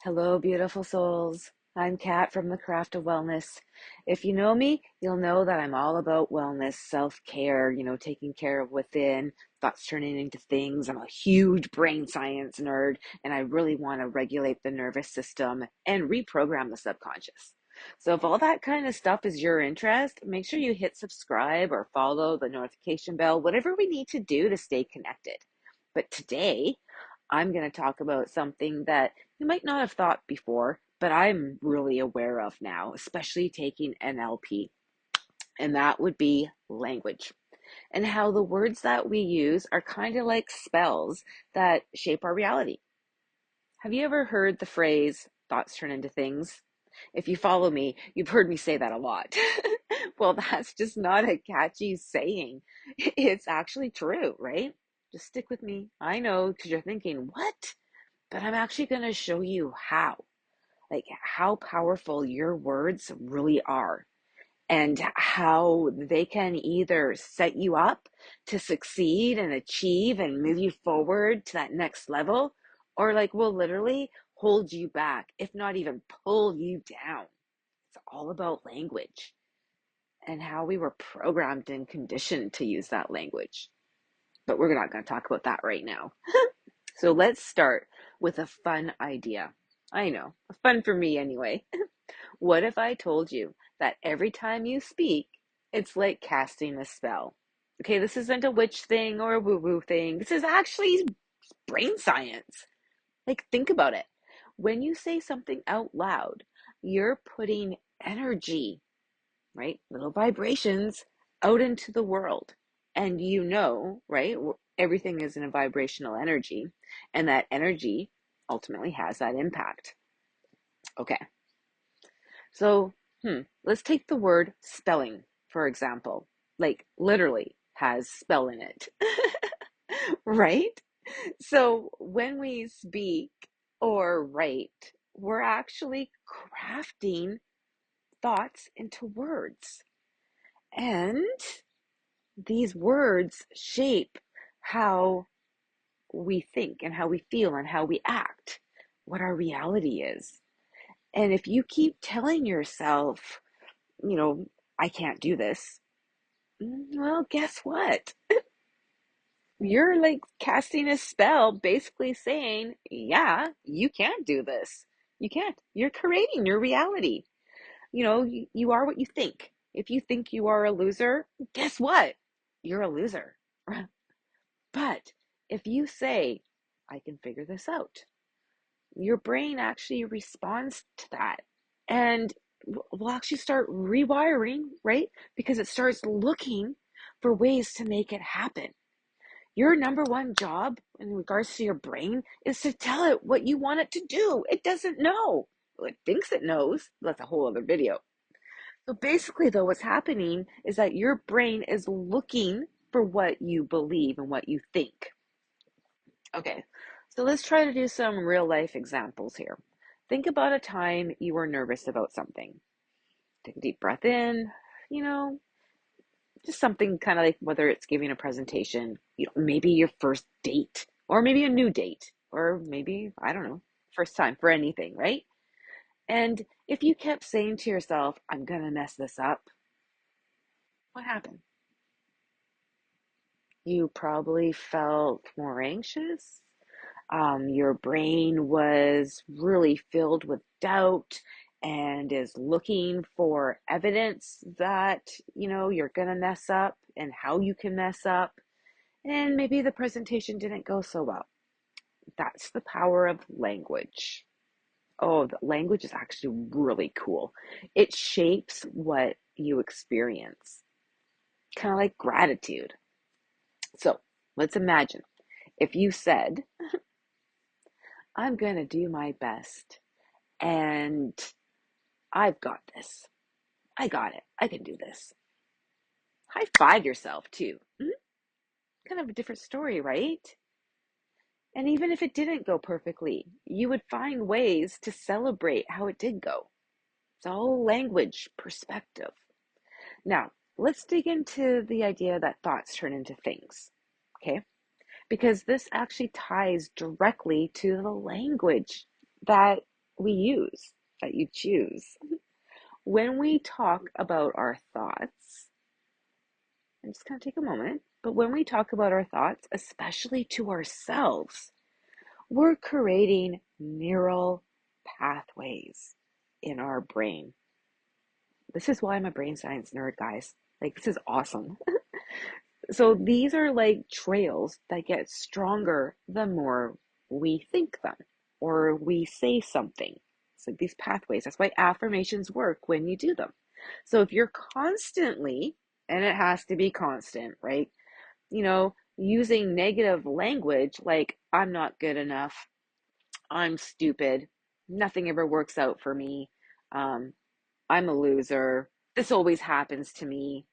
Hello, beautiful souls. I'm Kat from the Craft of Wellness. If you know me, you'll know that I'm all about wellness, self-care, taking care of within, thoughts turning into things. I'm a huge brain science nerd, and I really want to regulate the nervous system and reprogram the subconscious. So if all that kind of stuff is your interest, make sure you hit subscribe or follow the notification bell, whatever we need to do to stay connected. But today, I'm going to talk about something that you might not have thought before, but I'm really aware of now, especially taking NLP, and that would be language and how the words that we use are kind of like spells that shape our reality. Have you ever heard the phrase, thoughts turn into things? If you follow me, you've heard me say that a lot. Well, that's just not a catchy saying. It's actually true, right? Just stick with me. I know, because you're thinking, what? But I'm actually going to show you how powerful your words really are, and how they can either set you up to succeed and achieve and move you forward to that next level, or will literally hold you back, if not even pull you down. It's all about language and how we were programmed and conditioned to use that language. But we're not going to talk about that right now. So let's start with a fun idea. I know, fun for me anyway. What if I told you that every time you speak, it's like casting a spell? Okay, this isn't a witch thing or a woo woo thing. This is actually brain science. Think about it. When you say something out loud, you're putting energy, right? Little vibrations out into the world. And right? Everything is in a vibrational energy, and that energy ultimately has that impact. Okay, so let's take the word spelling, for example. Literally has spell in it, right? So when we speak or write, we're actually crafting thoughts into words. And these words shape how we think and how we feel and how we act, what our reality is. And if you keep telling yourself, you know, I can't do this, well, guess what? You're casting a spell, basically saying, yeah, you can't do this. You can't. You're creating your reality. You are what you think. If you think you are a loser, guess what? You're a loser. But if you say, I can figure this out, your brain actually responds to that and will actually start rewiring, right? Because it starts looking for ways to make it happen. Your number one job in regards to your brain is to tell it what you want it to do. It doesn't know. Well, it thinks it knows. That's a whole other video. So basically, though, what's happening is that your brain is looking for what you believe and what you think. Okay, so let's try to do some real life examples here. Think about a time you were nervous about something. Take a deep breath in, you know, just something kind of like whether it's giving a presentation, maybe your first date, or maybe a new date, or maybe, I don't know, first time for anything, right? And if you kept saying to yourself, I'm gonna mess this up, what happened? You probably felt more anxious. Your brain was really filled with doubt and is looking for evidence that, you're going to mess up and how you can mess up. And maybe the presentation didn't go so well. That's the power of language. Oh, the language is actually really cool. It shapes what you experience, kind of like gratitude. So let's imagine if you said, I'm going to do my best and I've got this. I got it. I can do this. High five yourself too. Kind of a different story, right? And even if it didn't go perfectly, you would find ways to celebrate how it did go. It's all language perspective. Now, let's dig into the idea that thoughts turn into things, okay? Because this actually ties directly to the language that we use, that you choose. When we talk about our thoughts, I'm just going to take a moment, but when we talk about our thoughts, especially to ourselves, we're creating neural pathways in our brain. This is why I'm a brain science nerd, guys. Like, this is awesome. So these are like trails that get stronger the more we think them or we say something. It's like these pathways. That's why affirmations work when you do them. So if you're constantly, and it has to be constant, right? Using negative language like, I'm not good enough, I'm stupid, nothing ever works out for me, um, I'm a loser, this always happens to me,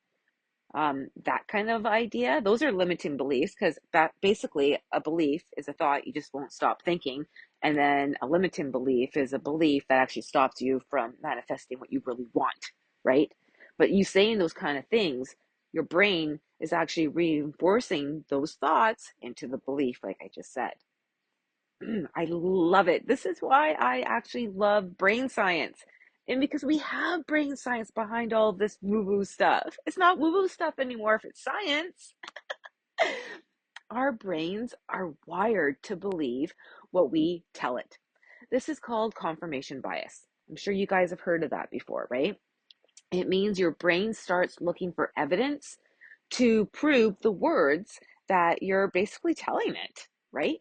that kind of idea, those are limiting beliefs, because that basically a belief is a thought you just won't stop thinking. And then a limiting belief is a belief that actually stops you from manifesting what you really want, right? But you saying those kind of things, your brain is actually reinforcing those thoughts into the belief, like I just said. I love it. This is why I actually love brain science. And because we have brain science behind all of this woo woo stuff. It's not woo woo stuff anymore if it's science. Our brains are wired to believe what we tell it. This is called confirmation bias. I'm sure you guys have heard of that before, right? It means your brain starts looking for evidence to prove the words that you're basically telling it, right?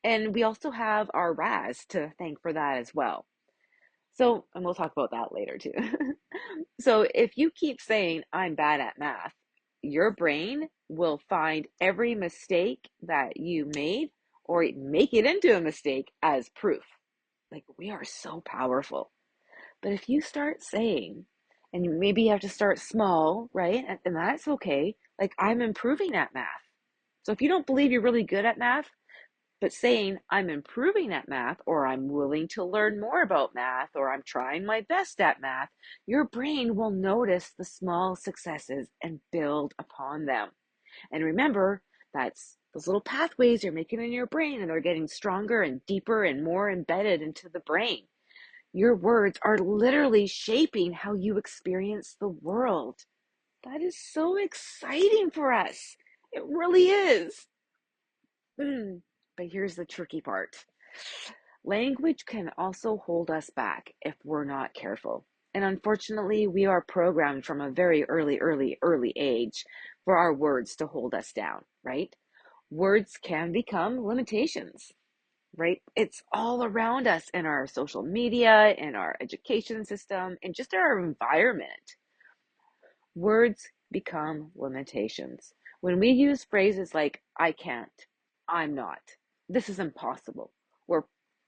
And we also have our RAS to thank for that as well. So, and we'll talk about that later too. So, if you keep saying, I'm bad at math, your brain will find every mistake that you made or make it into a mistake as proof. Like, we are so powerful. But if you start saying, and maybe you have to start small, right? And that's okay. Like, I'm improving at math. So, if you don't believe you're really good at math, but saying, I'm improving at math, or I'm willing to learn more about math, or I'm trying my best at math, your brain will notice the small successes and build upon them. And remember, that's those little pathways you're making in your brain, and they're getting stronger and deeper and more embedded into the brain. Your words are literally shaping how you experience the world. That is so exciting for us. It really is. But here's the tricky part. Language can also hold us back if we're not careful. And unfortunately, we are programmed from a very early age for our words to hold us down, right? Words can become limitations, right? It's all around us in our social media, in our education system, and just our environment. Words become limitations. When we use phrases like, I can't, I'm not, this is impossible, we're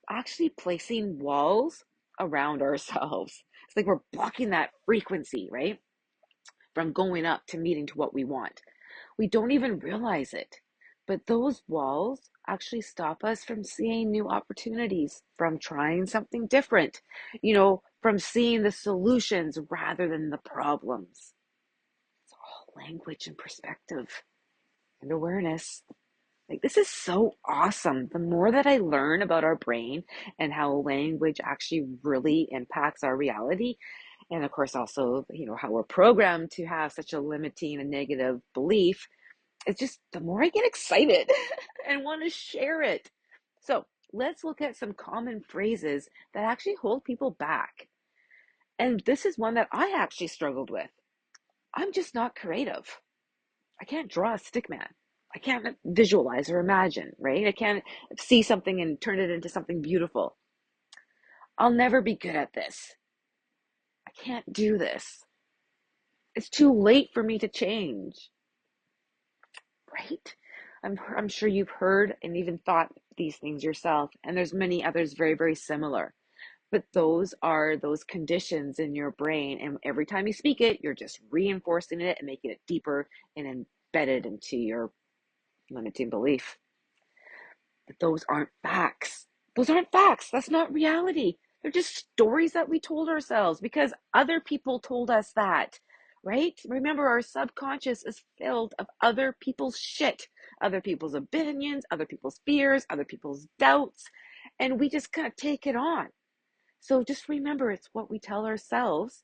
actually placing walls around ourselves. It's like we're blocking that frequency, right? From going up to meeting to what we want. We don't even realize it. But those walls actually stop us from seeing new opportunities, from trying something different, from seeing the solutions rather than the problems. It's all language and perspective and awareness. Like, this is so awesome. The more that I learn about our brain and how language actually really impacts our reality, and of course also, how we're programmed to have such a limiting and negative belief, it's just the more I get excited and want to share it. So let's look at some common phrases that actually hold people back. And this is one that I actually struggled with. I'm just not creative. I can't draw a stick man. I can't visualize or imagine, right? I can't see something and turn it into something beautiful. I'll never be good at this. I can't do this. It's too late for me to change, right? I'm sure you've heard and even thought these things yourself, and there's many others very, very similar. But those are those conditions in your brain, and every time you speak it, you're just reinforcing it and making it deeper and embedded into your limiting belief. But those aren't facts. Those aren't facts. That's not reality. They're just stories that we told ourselves because other people told us that, right? Remember, our subconscious is filled of other people's shit, other people's opinions, other people's fears, other people's doubts, and we just kind of take it on. So just remember, it's what we tell ourselves.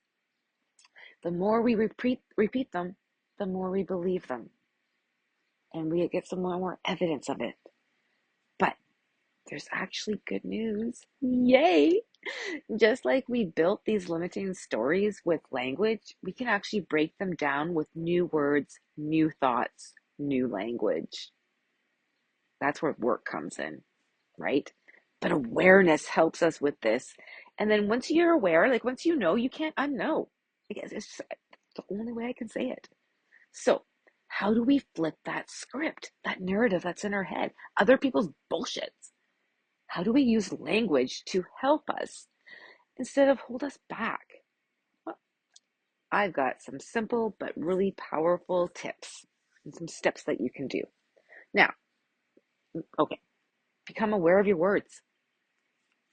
The more we repeat them, the more we believe them. And we get some more evidence of it. But there's actually good news. Yay! Just like we built these limiting stories with language, we can actually break them down with new words, new thoughts, new language. That's where work comes in, right? But awareness helps us with this. And then once you're aware, like once you know, you can't unknow. I guess it's just the only way I can say it. So, how do we flip that script, that narrative that's in our head, other people's bullshit? How do we use language to help us instead of hold us back? Well, I've got some simple but really powerful tips and some steps that you can do. Now, okay, become aware of your words.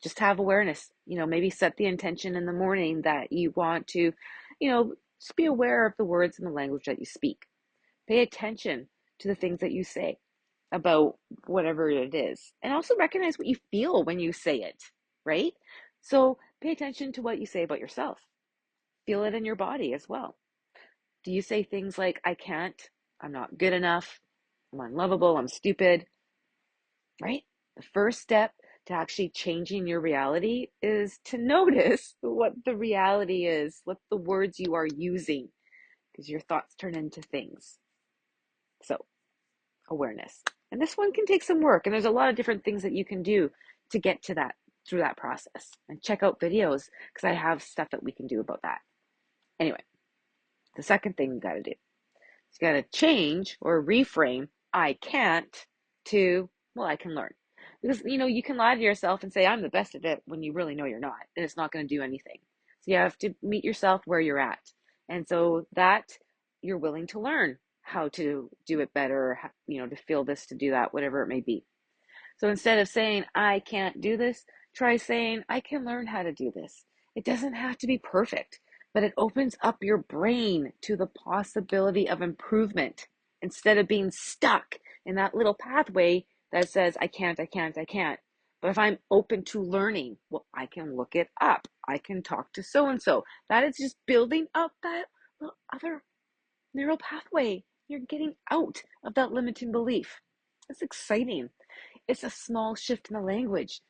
Just have awareness. Maybe set the intention in the morning that you want to, just be aware of the words and the language that you speak. Pay attention to the things that you say about whatever it is. And also recognize what you feel when you say it, right? So pay attention to what you say about yourself. Feel it in your body as well. Do you say things like, I can't, I'm not good enough, I'm unlovable, I'm stupid, right? The first step to actually changing your reality is to notice what the reality is, what the words you are using, because your thoughts turn into things. So, awareness. And this one can take some work, and there's a lot of different things that you can do to get to that through that process. And check out videos because I have stuff that we can do about that. Anyway, the second thing you got to do is you got to change or reframe I can't to, well, I can learn. Because, you can lie to yourself and say, I'm the best at it when you really know you're not, and it's not going to do anything. So you have to meet yourself where you're at. And so that you're willing to learn how to do it better, to feel this, to do that, whatever it may be. So instead of saying, I can't do this, try saying, I can learn how to do this. It doesn't have to be perfect, but it opens up your brain to the possibility of improvement instead of being stuck in that little pathway that says, I can't, I can't, I can't. But if I'm open to learning, well, I can look it up. I can talk to so and so. That is just building up that little other neural pathway. You're getting out of that limiting belief. It's exciting. It's a small shift in the language,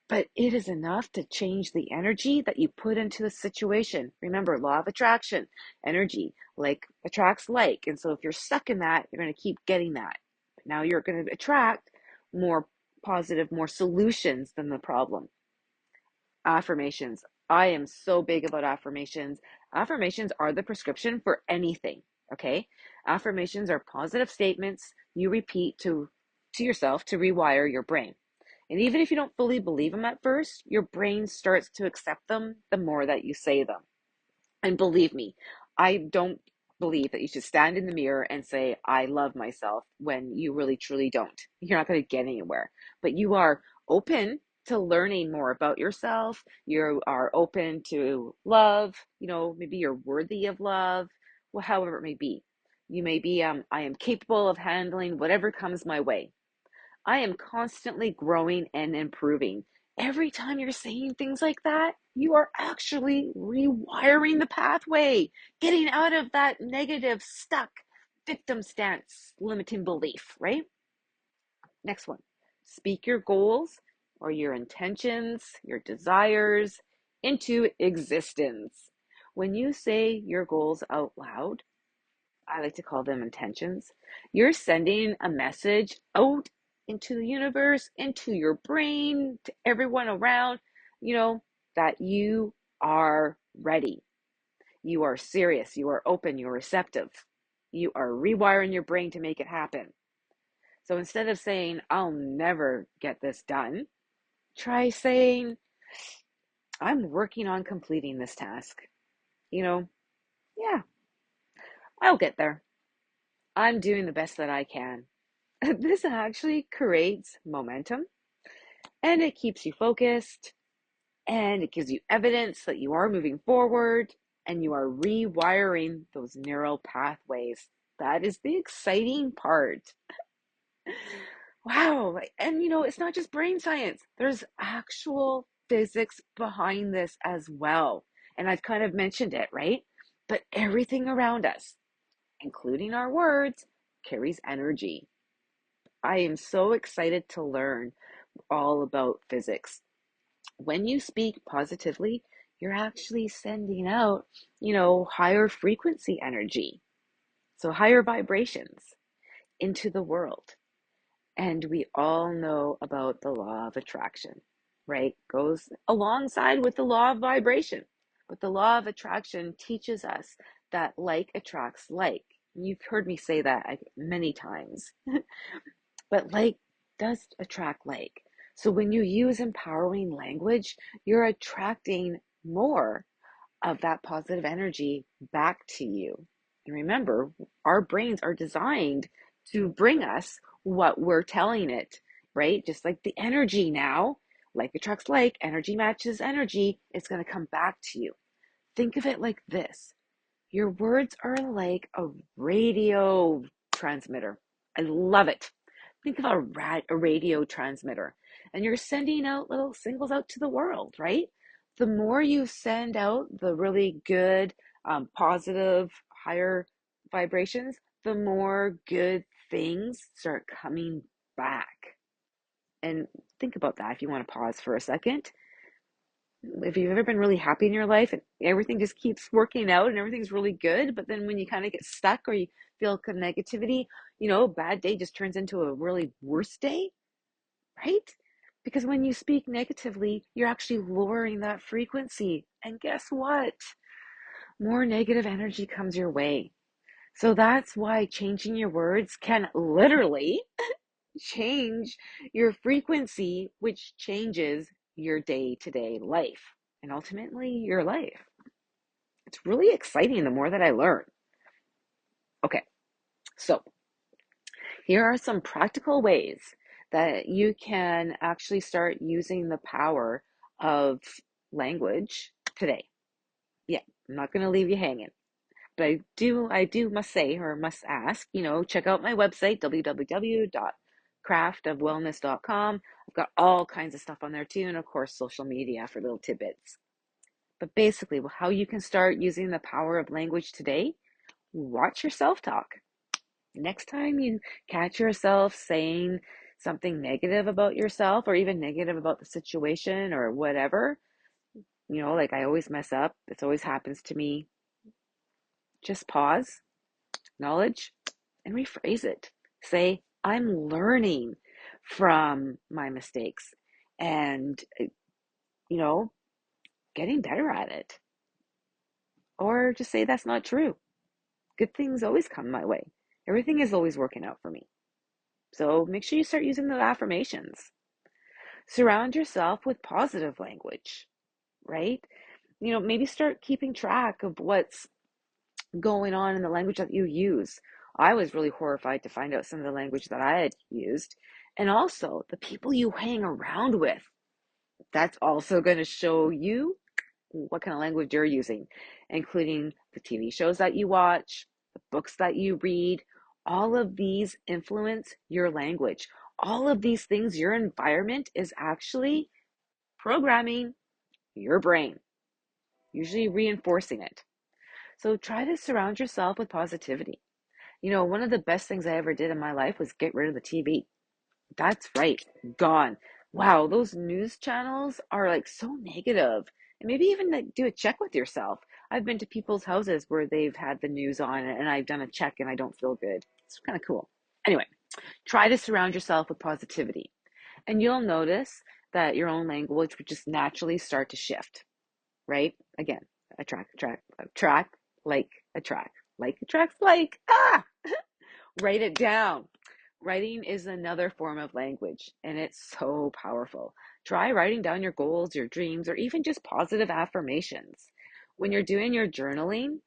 but it is enough to change the energy that you put into the situation. Remember, law of attraction, energy, like attracts like. And so if you're stuck in that, you're going to keep getting that. Now you're going to attract more positive, more solutions than the problem. Affirmations. I am so big about affirmations. Affirmations are the prescription for anything. Okay. Affirmations are positive statements you repeat to yourself to rewire your brain. And even if you don't fully believe them at first, your brain starts to accept them the more that you say them. And believe me, I don't believe that you should stand in the mirror and say, I love myself when you really truly don't. You're not going to get anywhere. But you are open to learning more about yourself. You are open to love. Maybe you're worthy of love, well, however it may be. You may be, I am capable of handling whatever comes my way. I am constantly growing and improving. Every time you're saying things like that, you are actually rewiring the pathway, getting out of that negative, stuck victim stance, limiting belief, right? Next one. Speak your goals or your intentions, your desires into existence. When you say your goals out loud, I like to call them intentions. You're sending a message out into the universe, into your brain, to everyone around, that you are ready. You are serious. You are open. You're receptive. You are rewiring your brain to make it happen. So instead of saying, I'll never get this done, try saying, I'm working on completing this task. Yeah, I'll get there. I'm doing the best that I can. This actually creates momentum and it keeps you focused and it gives you evidence that you are moving forward and you are rewiring those neural pathways. That is the exciting part. Wow. And it's not just brain science, there's actual physics behind this as well. And I've kind of mentioned it, right? But everything around us, including our words, carries energy. I am so excited to learn all about physics. When you speak positively, you're actually sending out, higher frequency energy. So higher vibrations into the world. And we all know about the law of attraction, right? Goes alongside with the law of vibration. But the law of attraction teaches us that like attracts like. You've heard me say that many times. But like does attract like. So when you use empowering language, you're attracting more of that positive energy back to you. And remember, our brains are designed to bring us what we're telling it, right? Just like the energy now, like attracts like, energy matches energy, it's going to come back to you. Think of it like this. Your words are like a radio transmitter. I love it. Think of a radio transmitter, and you're sending out little singles out to the world, right? The more you send out the really good, positive, higher vibrations, the more good things start coming back. And think about that if you want to pause for a second. If you've ever been really happy in your life and everything just keeps working out and everything's really good, but then when you kind of get stuck or you feel negativity, a bad day just turns into a really worse day, right? Because when you speak negatively, you're actually lowering that frequency. And guess what? More negative energy comes your way. So that's why changing your words can literally change your frequency, which changes your day to day life and ultimately your life. It's really exciting the more that I learn. Okay, so here are some practical ways that you can actually start using the power of language today. Yeah, I'm not going to leave you hanging. But I do must say or must ask, check out my website, www.craftofwellness.com. I've got all kinds of stuff on there too, and of course, social media for little tidbits. But basically, how you can start using the power of language today, watch your self-talk. Next time you catch yourself saying something negative about yourself or even negative about the situation or whatever, like I always mess up, this always happens to me, just pause, acknowledge, and rephrase it. Say, I'm learning from my mistakes and, you know, getting better at it. Or just say, that's not true. Good things always come my way. Everything is always working out for me. So make sure you start using the affirmations. Surround yourself with positive language, right? Maybe start keeping track of what's going on in the language that you use. I was really horrified to find out some of the language that I had used. And also the people you hang around with. That's also going to show you what kind of language you're using, including the TV shows that you watch, the books that you read. All of these influence your language. All of these things, your environment is actually programming your brain, usually reinforcing it. So try to surround yourself with positivity. One of the best things I ever did in my life was get rid of the TV. That's right, gone. Wow, those news channels are like so negative. And maybe even like do a check with yourself. I've been to people's houses where they've had the news on and I've done a check and I don't feel good. It's kind of cool. Anyway, try to surround yourself with positivity. And you'll notice that your own language would just naturally start to shift, right? Again, attract, like attracts like. Ah! Write it down. Writing is another form of language, and it's so powerful. Try writing down your goals, your dreams, or even just positive affirmations. When you're doing your journaling,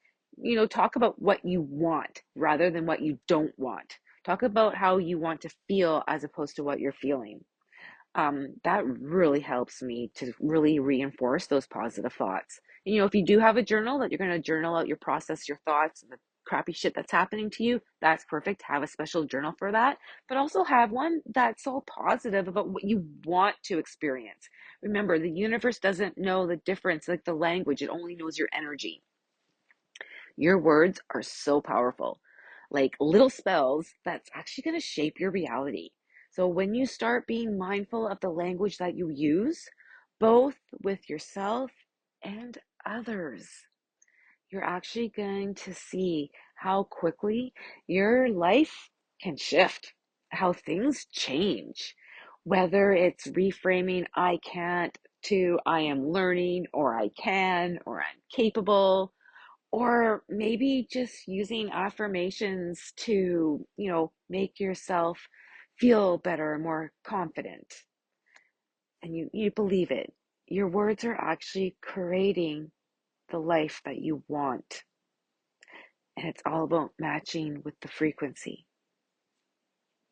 talk about what you want rather than what you don't want. Talk about how you want to feel as opposed to what you're feeling. That really helps me to really reinforce those positive thoughts. And, if you do have a journal that you're going to journal out process your thoughts and the crappy shit that's happening to you, that's perfect. Have a special journal for that, but also have one that's all positive about what you want to experience. Remember, the universe doesn't know the difference, like the language, it only knows your energy. Your words are so powerful, like little spells that's actually going to shape your reality. So when you start being mindful of the language that you use, both with yourself and others, you're actually going to see how quickly your life can shift, how things change. Whether it's reframing I can't to I am learning, or I can, or I'm capable, or maybe just using affirmations to, make yourself feel better, more confident. And you believe it. Your words are actually creating the life that you want. And it's all about matching with the frequency,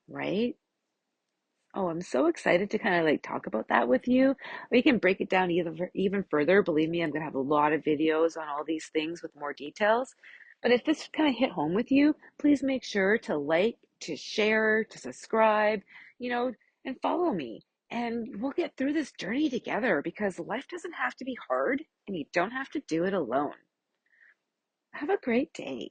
right? Oh, I'm so excited to kind of like talk about that with you. We can break it down even further. Believe me, I'm going to have a lot of videos on all these things with more details. But if this kind of hit home with you, please make sure to like, to share, to subscribe, you know, and follow me. And we'll get through this journey together because life doesn't have to be hard and you don't have to do it alone. Have a great day.